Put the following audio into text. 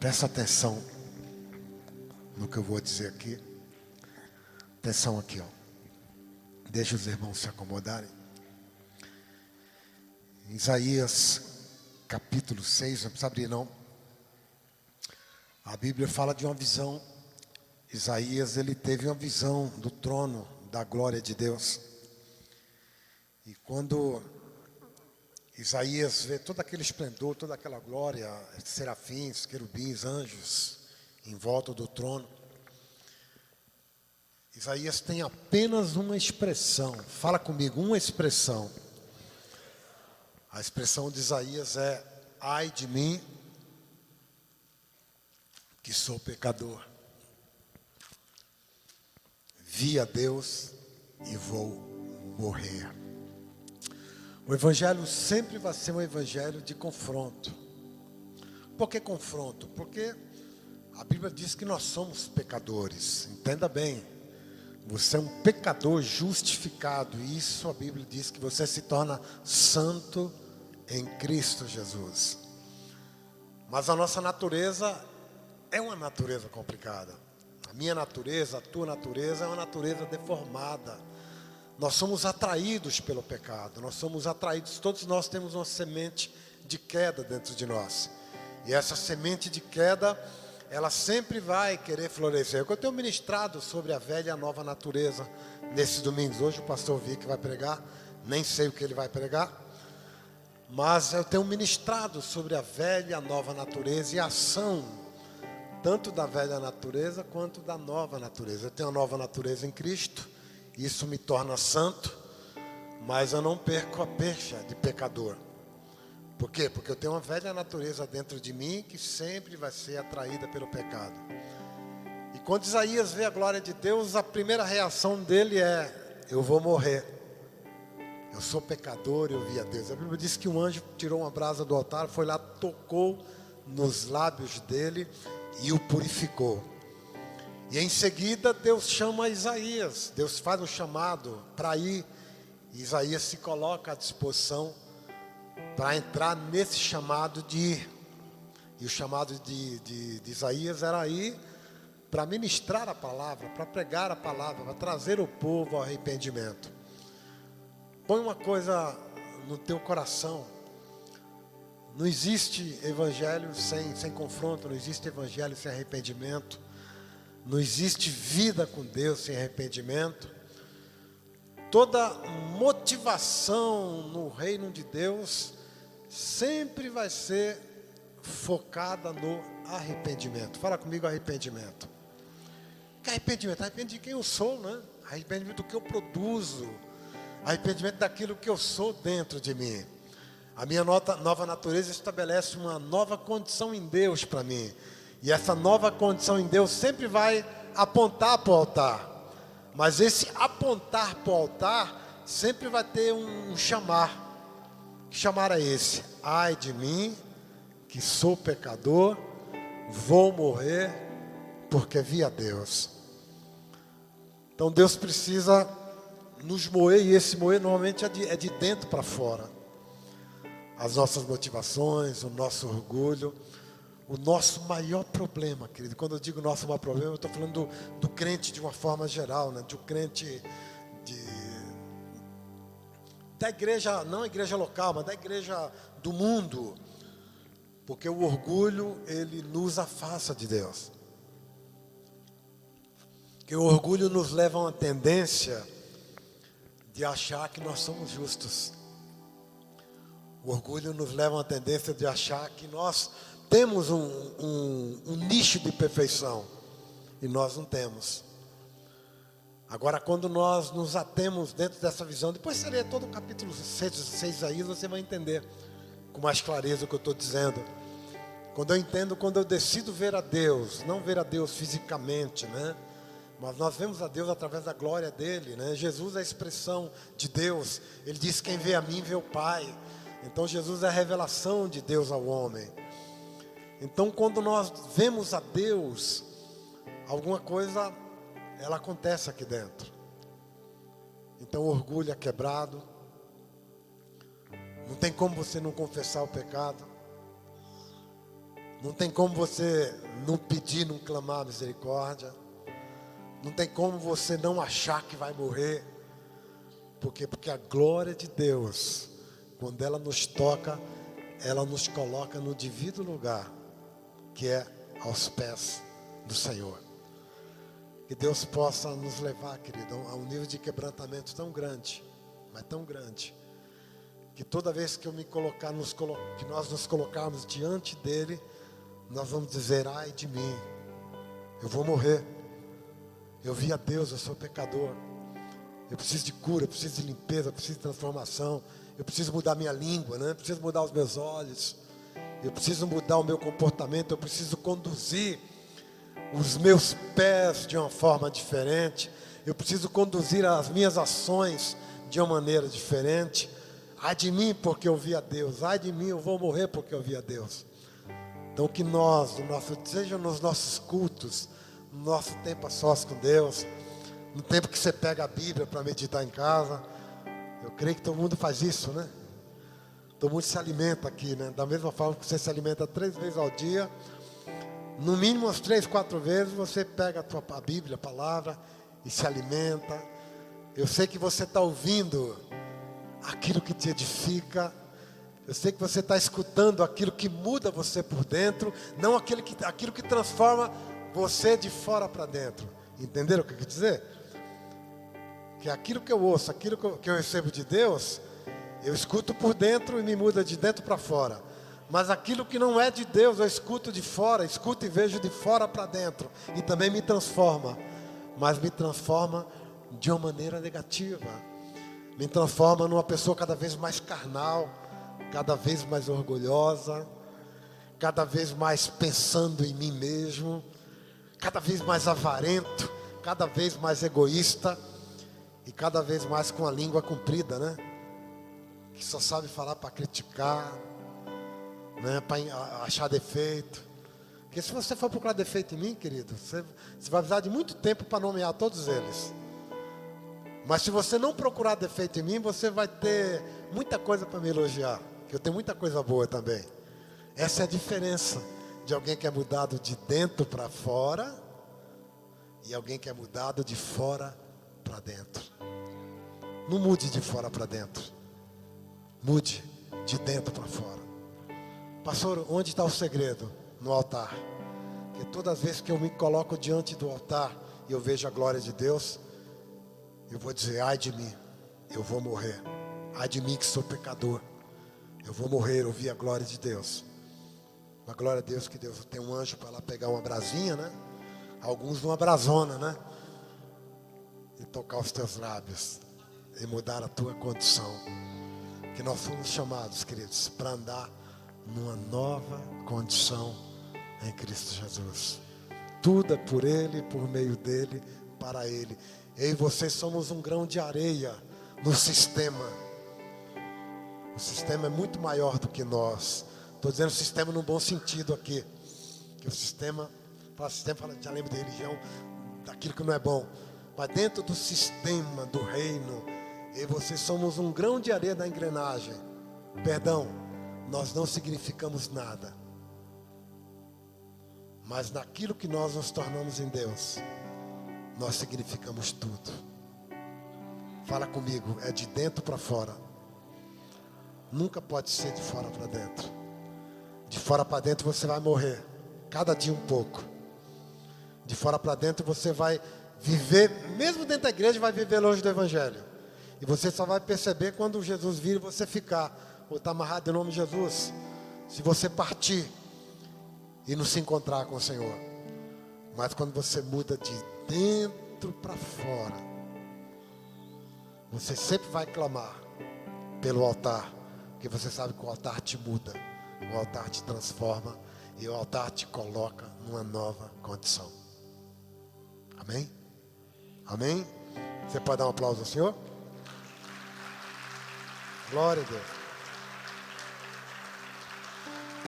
Presta atenção no que eu vou dizer aqui. Atenção aqui, ó. Deixa os irmãos se acomodarem. Isaías capítulo 6, não precisa abrir não. A Bíblia fala de uma visão. Isaías, ele teve uma visão do trono da glória de Deus. E quando Isaías vê todo aquele esplendor, toda aquela glória, serafins, querubins, anjos em volta do trono, Isaías tem apenas uma expressão. Fala comigo, uma expressão. A expressão de Isaías é: ai de mim, que sou pecador. Vi a Deus e vou morrer. O evangelho sempre vai ser um evangelho de confronto. Por que confronto? Porque a Bíblia diz que nós somos pecadores. Entenda bem. Você é um pecador justificado. E isso a Bíblia diz que você se torna santo em Cristo Jesus. Mas a nossa natureza é uma natureza complicada. A minha natureza, a tua natureza é uma natureza deformada. Nós somos atraídos pelo pecado. Nós somos atraídos, todos nós temos uma semente de queda dentro de nós. E essa semente de queda, ela sempre vai querer florescer. Eu tenho ministrado sobre a velha e a nova natureza nesses domingos. Hoje o pastor Vic vai pregar, nem sei o que ele vai pregar. Mas eu tenho ministrado sobre a velha e a nova natureza e a ação, tanto da velha natureza quanto da nova natureza. Eu tenho a nova natureza em Cristo, isso me torna santo, mas eu não perco a percha de pecador. Por quê? Porque eu tenho uma velha natureza dentro de mim que sempre vai ser atraída pelo pecado. E quando Isaías vê a glória de Deus, a primeira reação dele é: eu vou morrer. Eu sou pecador, eu vi a Deus. A Bíblia diz que um anjo tirou uma brasa do altar, foi lá, tocou nos lábios dele e o purificou. E em seguida Deus chama Isaías. Deus faz um chamado para ir. E Isaías se coloca à disposição para entrar nesse chamado de ir. E o chamado de Isaías era ir para ministrar a palavra, para pregar a palavra, para trazer o povo ao arrependimento. Põe uma coisa no teu coração. Não existe evangelho sem confronto. Não existe evangelho sem arrependimento. Não existe vida com Deus sem arrependimento. Toda motivação no reino de Deus sempre vai ser focada no arrependimento. Fala comigo, arrependimento. Que arrependimento? Arrependimento de quem eu sou, né? Arrependimento do que eu produzo. Arrependimento daquilo que eu sou dentro de mim. A minha nova natureza estabelece uma nova condição em Deus para mim. E essa nova condição em Deus sempre vai apontar para o altar. Mas esse apontar para o altar sempre vai ter um chamar. Que chamar é esse? Ai de mim, que sou pecador, vou morrer, porque vi a Deus. Então Deus precisa nos moer, e esse moer normalmente é de dentro para fora. As nossas motivações, o nosso orgulho, o nosso maior problema, querido. Quando eu digo nosso maior problema, eu estou falando do crente de uma forma geral, né? De um crente da igreja, não a igreja local, mas da igreja do mundo. Porque o orgulho, ele nos afasta de Deus. Porque o orgulho nos leva a uma tendência de achar que nós somos justos. O orgulho nos leva a uma tendência de achar que nós temos um nicho de perfeição. E nós não temos. Agora, quando nós nos atemos dentro dessa visão, depois você lê todo o capítulo 6 de Isaías, você vai entender com mais clareza o que eu estou dizendo. Quando eu decido ver a Deus, não ver a Deus fisicamente, né? Mas nós vemos a Deus através da glória dele, né? Jesus é a expressão de Deus. Ele diz: quem vê a mim vê o Pai. Então Jesus é a revelação de Deus ao homem. Então quando nós vemos a Deus, alguma coisa ela acontece aqui dentro. Então o orgulho é quebrado. Não tem como você não confessar o pecado. Não tem como você não pedir, não clamar misericórdia. Não tem como você não achar que vai morrer. Por quê? Porque a glória de Deus, quando ela nos toca, ela nos coloca no devido lugar, que é aos pés do Senhor. Que Deus possa nos levar, querido, a um nível de quebrantamento tão grande, mas tão grande, que toda vez que eu me colocar, que nós nos colocarmos diante dele, nós vamos dizer: ai de mim, eu vou morrer. Eu vi a Deus, eu sou pecador. Eu preciso de cura, eu preciso de limpeza, eu preciso de transformação. Eu preciso mudar minha língua, né? Eu preciso mudar os meus olhos. Eu preciso mudar o meu comportamento. Eu preciso conduzir os meus pés de uma forma diferente. Eu preciso conduzir as minhas ações de uma maneira diferente. Ai de mim porque eu vi a Deus. Ai de mim, eu vou morrer porque eu vi a Deus. Então que nós, seja nos nossos cultos, no nosso tempo a sós com Deus, no tempo que você pega a Bíblia para meditar em casa, eu creio que todo mundo faz isso, né? Todo mundo se alimenta aqui, né? Da mesma forma que você se alimenta 3 vezes ao dia, no mínimo umas 3, 4 vezes você pega a Bíblia, a palavra, e se alimenta. Eu sei que você está ouvindo aquilo que te edifica. Eu sei que você está escutando aquilo que muda você por dentro, não aquilo que transforma você de fora para dentro. Entenderam o que eu quero dizer? Que aquilo que eu ouço, aquilo que eu recebo de Deus, eu escuto por dentro e me muda de dentro para fora. Mas aquilo que não é de Deus, eu escuto de fora, escuto e vejo de fora para dentro. E também me transforma. Mas me transforma de uma maneira negativa. Me transforma numa pessoa cada vez mais carnal, cada vez mais orgulhosa, cada vez mais pensando em mim mesmo, cada vez mais avarento, cada vez mais egoísta e cada vez mais com a língua comprida, né? Que só sabe falar para criticar, né? Para achar defeito. Porque se você for procurar defeito em mim, querido, você vai precisar de muito tempo para nomear todos eles. Mas se você não procurar defeito em mim, você vai ter muita coisa para me elogiar. Que eu tenho muita coisa boa também. Essa é a diferença de alguém que é mudado de dentro para fora e alguém que é mudado de fora para dentro. Não mude de fora para dentro. Mude de dentro para fora. Pastor, onde está o segredo? No altar. Porque todas as vezes que eu me coloco diante do altar e eu vejo a glória de Deus, eu vou dizer: ai de mim, eu vou morrer. Ai de mim que sou pecador. Eu vou morrer, ouvir a glória de Deus. A glória a Deus, que Deus tem um anjo para lá pegar uma brasinha, né? Alguns numa brasona, né? E tocar os teus lábios e mudar a tua condição. Que nós fomos chamados, queridos, para andar numa nova condição em Cristo Jesus. Tudo é por Ele, por meio dEle, para Ele. Eu e você somos um grão de areia no sistema. O sistema é muito maior do que nós. Estou dizendo sistema no bom sentido aqui. Que o sistema fala, já lembro de religião, daquilo que não é bom. Mas dentro do sistema do reino, eu e você somos um grão de areia na engrenagem. Perdão, nós não significamos nada. Mas naquilo que nós nos tornamos em Deus, nós significamos tudo. Fala comigo, é de dentro para fora. Nunca pode ser de fora para dentro. De fora para dentro você vai morrer, cada dia um pouco. De fora para dentro você vai viver, mesmo dentro da igreja, vai viver longe do Evangelho. E você só vai perceber quando Jesus vir e você ficar, ou está amarrado em nome de Jesus, se você partir e não se encontrar com o Senhor. Mas quando você muda de dentro para fora, você sempre vai clamar pelo altar, porque você sabe que o altar te muda, o altar te transforma e o altar te coloca numa nova condição. Amém? Amém? Você pode dar um aplauso ao Senhor? Glória a Deus.